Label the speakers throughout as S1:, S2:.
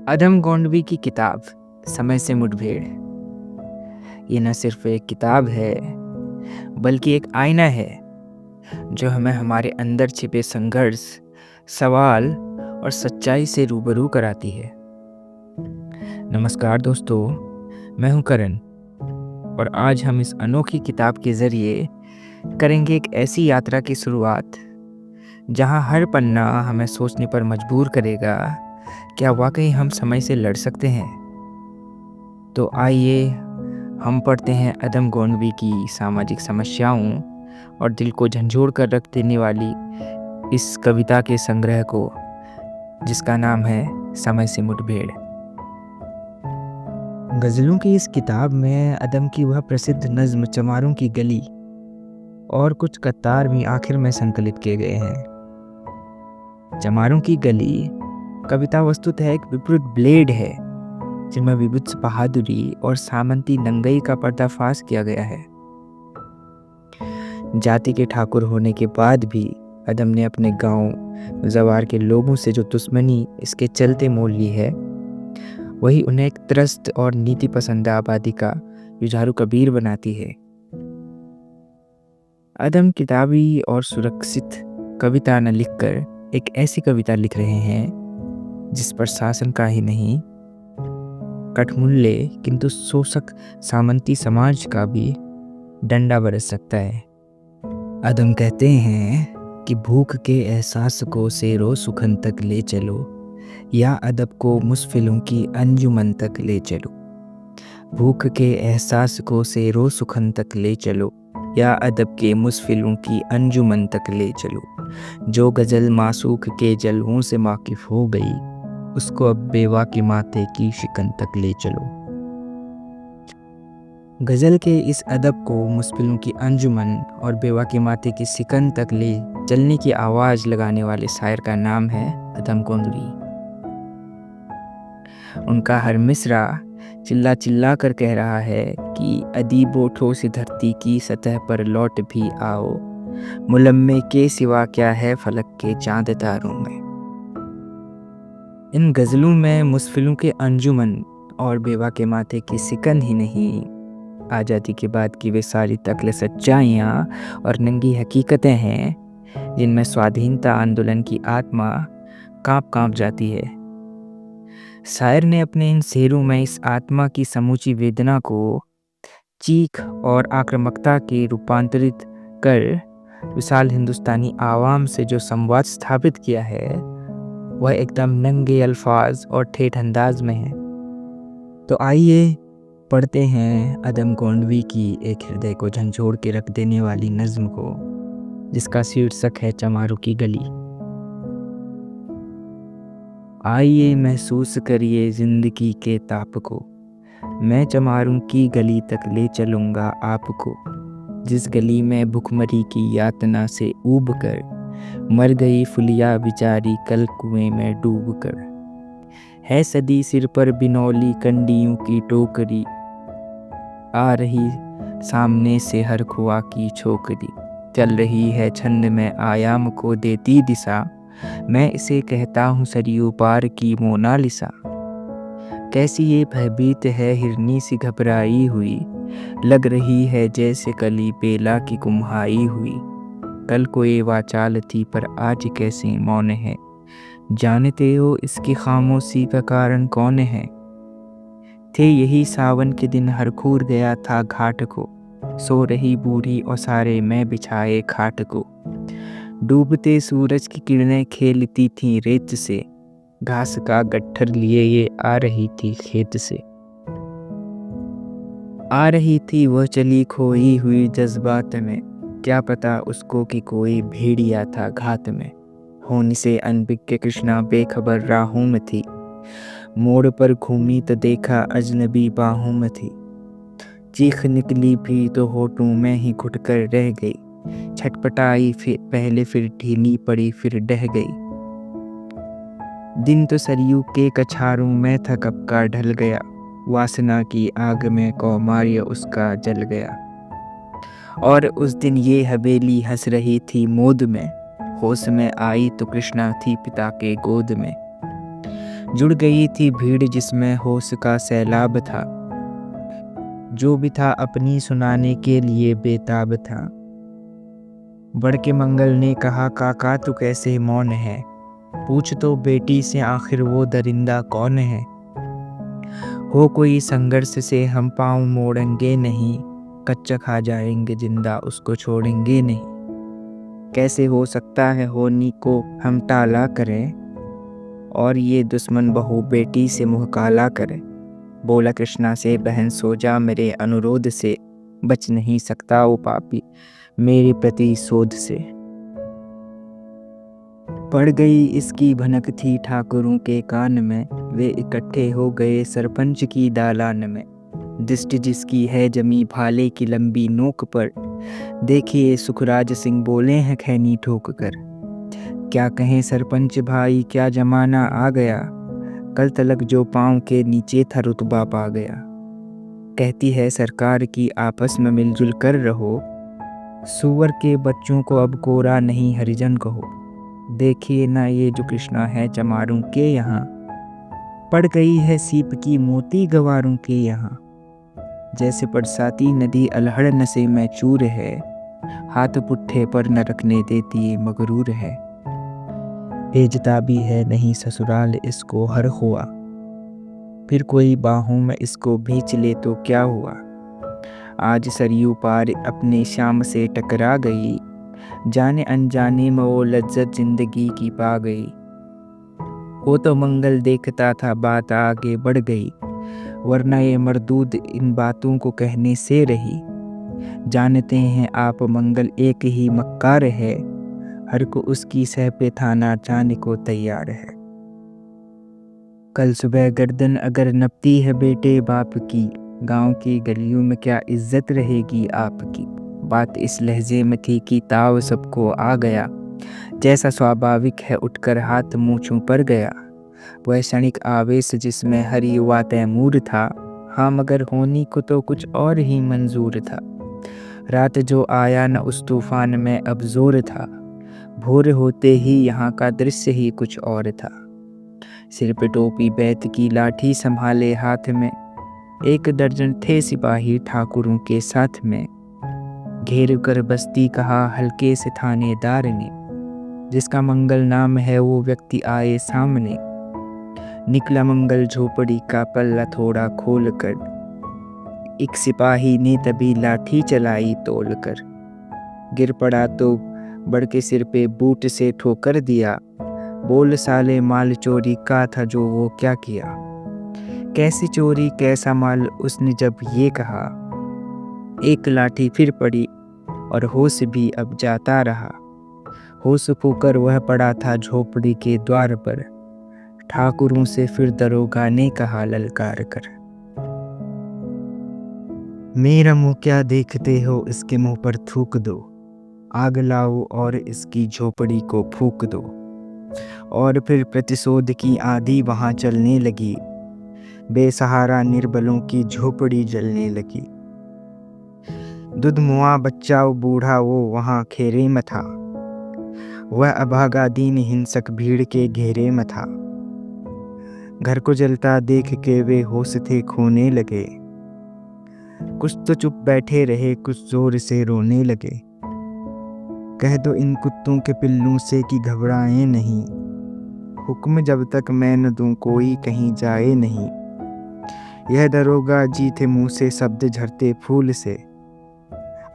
S1: अदम गोंडवी की किताब समय से मुठभेड़ ये न सिर्फ एक किताब है बल्कि एक आईना है जो हमें हमारे अंदर छिपे संघर्ष, सवाल और सच्चाई से रूबरू कराती है। नमस्कार दोस्तों, मैं हूं करण और आज हम इस अनोखी किताब के जरिए करेंगे एक ऐसी यात्रा की शुरुआत जहां हर पन्ना हमें सोचने पर मजबूर करेगा, क्या वाकई हम समय से लड़ सकते हैं? तो आइए हम पढ़ते हैं अदम गोंडवी की सामाजिक समस्याओं और दिल को झंझोड़ कर रख देने वाली इस कविता के संग्रह को, जिसका नाम है समय से मुठभेड़। गज़लों की इस किताब में अदम की वह प्रसिद्ध नज़्म चमारों की गली और कुछ कतार भी आखिर में संकलित किए गए हैं। चमारों की गली कविता वस्तुतः एक विपरीत ब्लेड है जिनमें विभत्स बहादुरी और सामंती नंगई का पर्दाफाश किया गया है। जाति के ठाकुर होने के बाद भी अदम ने अपने गांव जवार के लोगों से जो दुश्मनी इसके चलते मोल ली है, वही उन्हें एक त्रस्त और नीति पसंद आबादी का जुझारू कबीर बनाती है। अदम किताबी और सुरक्षित कविता न लिखकर एक ऐसी कविता लिख रहे हैं जिस पर शासन का ही नहीं, कठमुल्ले किंतु शोषक सामंती समाज का भी डंडा बरस सकता है। अदम कहते हैं कि भूख के एहसास को सेरो सुखन तक ले चलो या अदब को मुस्फिलों की अंजुमन तक ले चलो। भूख के एहसास को सेरो सुखन तक ले चलो या अदब के मुस्फिलों की अंजुमन तक ले चलो। जो गज़ल मासूक के जलवों से वाकिफ हो गई, उसको अब बेवा के माथे की शिकन तक ले चलो। गज़ल के इस अदब को मुस्फिलों की अंजुमन और बेवा के माथे की शिकन तक ले चलने की आवाज़ लगाने वाले शायर का नाम है अदम गोंडवी। उनका हर मिसरा चिल्ला चिल्ला कर कह रहा है कि अदीब ओठों से धरती की सतह पर लौट भी आओ, मुलम्मे के सिवा क्या है फलक के चांद तारों में। इन गज़लों में मुस्फिलों के अंजुमन और बेवा के माथे की सिकन ही नहीं, आज़ादी के बाद की वे सारी तकले सच्चाइयाँ और नंगी हकीकतें हैं जिनमें स्वाधीनता आंदोलन की आत्मा कांप जाती है। शायर ने अपने इन शेरों में इस आत्मा की समूची वेदना को चीख और आक्रामकता के रूपांतरित कर विशाल हिंदुस्तानी आवाम से जो संवाद स्थापित किया है, वह एकदम नंगे अल्फाज और ठेठ अंदाज में है। तो आइए पढ़ते हैं अदम गोंडवी की एक हृदय को झंझोड़ के रख देने वाली नज़्म को, जिसका शीर्षक है चमारों की गली। आइए महसूस करिए जिंदगी के ताप को, मैं चमारों की गली तक ले चलूँगा आपको। जिस गली में भुखमरी की यातना से ऊब कर मर गई फुलिया बिचारी कल कुएं में डूब कर। है सदी सिर पर बिनौली कंडियों की टोकरी, आ रही सामने से हर खुआ की छोकरी। चल रही है छंद में आयाम को देती दिशा, मैं इसे कहता हूँ सरयू पार की मोनालिसा। कैसी ये भयभीत है हिरनी सी घबराई हुई, लग रही है जैसे कली बेला की कुम्हाई हुई। कल कोई वाचाल थी पर आज कैसे मौन है, जानते हो इसकी खामोशी का कारण कौन है। थे यही सावन के दिन हरखूर गया था घाट को, सो रही बूढ़ी और सारे मैं बिछाए खाट को। डूबते सूरज की किरणें खेलती थी रेत से, घास का गट्ठर लिए ये आ रही थी खेत से। आ रही थी वह चली खोई हुई जज्बात में, क्या पता उसको कि कोई भेड़िया था घात में। होनी से अनबिक के कृष्णा बेखबर राहों में थी, मोड़ पर घूमी तो देखा अजनबी बाहों में थी। चीख निकली भी तो होठों में ही घुटकर रह गई, छटपटाई पहले फिर ढीली पड़ी फिर डह गई। दिन तो सरयू के कछारों में था कब का ढल गया, वासना की आग में कौमार्य उसका जल गया। और उस दिन ये हवेली हंस रही थी मोद में, होश में आई तो कृष्णा थी पिता के गोद में। जुड़ गई थी भीड़ जिसमें होश का सैलाब था, जो भी था अपनी सुनाने के लिए बेताब था। बढ़ के मंगल ने कहा, काका तू कैसे मौन है, पूछ तो बेटी से आखिर वो दरिंदा कौन है। हो कोई संघर्ष से हम पाँव मोड़ेंगे नहीं, कच्चा खा जाएंगे जिंदा उसको छोड़ेंगे नहीं। कैसे हो सकता है होनी को हम टाला करें, और ये दुश्मन बहू बेटी से मुँह काला करे। बोला कृष्णा से, बहन सो जा मेरे अनुरोध से, बच नहीं सकता वो पापी मेरे प्रति शोध से। पड़ गई इसकी भनक थी ठाकुरों के कान में, वे इकट्ठे हो गए सरपंच की दालान में। दृष्टि जिसकी है जमी भाले की लंबी नोक पर, देखिए सुखराज सिंह बोले हैं खैनी ठोक कर। क्या कहें सरपंच भाई क्या जमाना आ गया, कल तलक जो पाँव के नीचे था रुतबा पा गया। कहती है सरकार की आपस में मिलजुल कर रहो, सुअर के बच्चों को अब कोरा नहीं हरिजन कहो। देखिए ना ये जो कृष्णा है चमारों के यहाँ, पड़ गई है सीप की मोती गवारों के यहाँ। जैसे बरसाती नदी अलहड़ नशे में चूर है, हाथ पुट्ठे पर न रखने देती मगरूर है। भेजता भी है नहीं ससुराल इसको हर हुआ, फिर कोई बाहों में इसको भींच ले तो क्या हुआ। आज सरयू पार अपने शाम से टकरा गई, जाने अनजाने में वो लज्जत जिंदगी की पा गई। वो तो मंगल देखता था बात आगे बढ़ गई, वरना ये मरदूद इन बातों को कहने से रही। जानते हैं आप मंगल एक ही मक्कार है, हर को उसकी सह पे थाना जाने को तैयार है। कल सुबह गर्दन अगर नपती है बेटे बाप की, गांव की गलियों में क्या इज्जत रहेगी आपकी। बात इस लहजे में थी कि ताव सबको आ गया, जैसा स्वाभाविक है उठकर हाथ मूँछों पर गया। वह क्षणिक आवेश जिसमें हर युवा तैमूर था, हाँ मगर होनी को तो कुछ और ही मंजूर था। रात जो आया न उस तूफान में अब जोर था, भोर होते ही यहाँ का दृश्य ही कुछ और था। सिर पे टोपी बैत की लाठी संभाले हाथ में, 1 दर्जन थे सिपाही ठाकुरों के साथ में। घेर कर बस्ती कहा हल्के से थानेदार ने, जिसका मंगल नाम है वो व्यक्ति आए सामने। निकला मंगल झोपड़ी का पल्ला थोड़ा खोल कर, एक सिपाही ने तभी लाठी चलाई तोल कर। गिर पड़ा तो बढ़ के सिर पे बूट से ठोकर दिया, बोल साले माल चोरी का था जो वो क्या किया। कैसी चोरी कैसा माल उसने जब ये कहा, एक लाठी फिर पड़ी और होश भी अब जाता रहा। होश खोकर वह पड़ा था झोपड़ी के द्वार पर, ठाकुरों से फिर दरोगा ने कहा ललकार कर, मेरा मुंह क्या देखते हो इसके मुंह पर थूक दो, आग लाओ और इसकी झोपड़ी को फूक दो। और फिर प्रतिशोध की आंधी वहां चलने लगी, बेसहारा निर्बलों की झोपड़ी जलने लगी। दुधमुआ बच्चा बूढ़ा वो वहां घेरे में था, वह अभागा दीन हिंसक भीड़ के घेरे में था। घर को जलता देख के वे होश थे खोने लगे, कुछ तो चुप बैठे रहे कुछ जोर से रोने लगे। कह दो इन कुत्तों के पिल्लों से कि घबराएं नहीं, हुक्म जब तक मैं न दूं कोई कहीं जाए नहीं। यह दरोगा जी थे मुंह से शब्द झरते फूल से,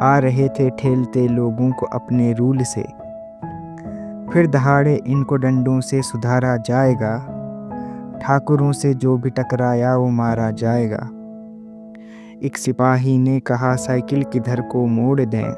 S1: आ रहे थे ठेलते लोगों को अपने रूल से। फिर दहाड़े इनको डंडों से सुधारा जाएगा, ठाकुरों से जो भी टकराया वो मारा जाएगा। एक सिपाही ने कहा साइकिल किधर को मोड़ दें,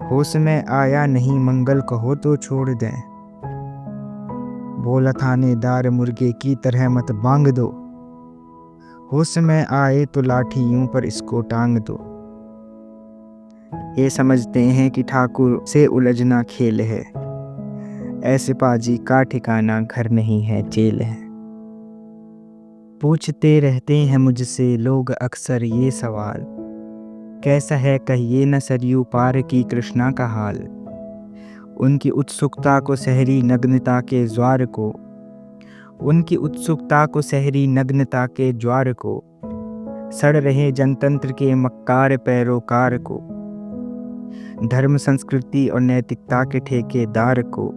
S1: होश में आया नहीं मंगल कहो तो छोड़ दें। बोला थानेदार मुर्गे की तरह मत बांग दो, होश में आए तो लाठियों पर इसको टांग दो। ये समझते हैं कि ठाकुर से उलझना खेल है, ऐसे पाजी का ठिकाना घर नहीं है जेल है। पूछते रहते हैं मुझसे लोग अक्सर ये सवाल, कैसा है कहिए न सरयू पार की कृष्णा का हाल। उनकी उत्सुकता को सहरी नग्नता के ज्वार को, उनकी उत्सुकता को, सहरी नग्नता के ज्वार को, सड़ रहे जनतंत्र के मक्कार पैरोकार को, धर्म संस्कृति और नैतिकता के ठेकेदार को,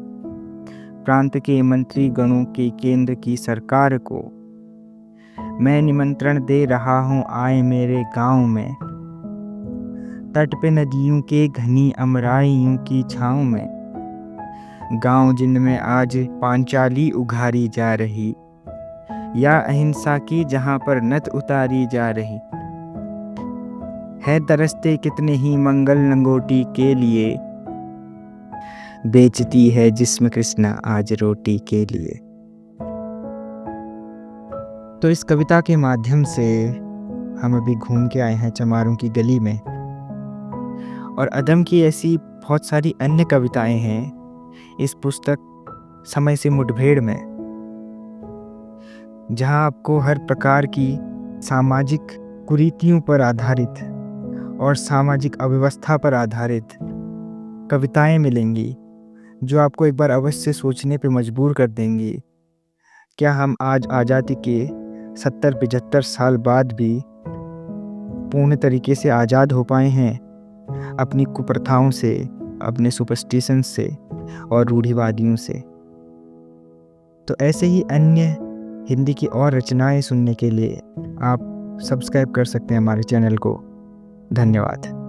S1: प्रांत के मंत्री गणों के केंद्र की सरकार को मैं निमंत्रण दे रहा हूँ, आए मेरे गांव में। तट पे नदियों के घनी अमराइयों की छाँव में, गांव जिनमें आज पांचाली उघारी जा रही, या अहिंसा की जहां पर नथ उतारी जा रही है। तरसते कितने ही मंगल लंगोटी के लिए, बेचती है जिस्म कृष्णा आज रोटी के लिए। तो इस कविता के माध्यम से हम अभी घूम के आए हैं चमारों की गली में, और अदम की ऐसी बहुत सारी अन्य कविताएं हैं इस पुस्तक समय से मुठभेड़ में, जहां आपको हर प्रकार की सामाजिक कुरीतियों पर आधारित और सामाजिक अव्यवस्था पर आधारित कविताएं मिलेंगी, जो आपको एक बार अवश्य सोचने पे मजबूर कर देंगी। क्या हम आज आज़ादी के 70-75 साल बाद भी पूर्ण तरीके से आज़ाद हो पाए हैं अपनी कुप्रथाओं से, अपने सुपरस्टिशन से और रूढ़िवादियों से? तो ऐसे ही अन्य हिंदी की और रचनाएं सुनने के लिए आप सब्सक्राइब कर सकते हैं हमारे चैनल को। धन्यवाद।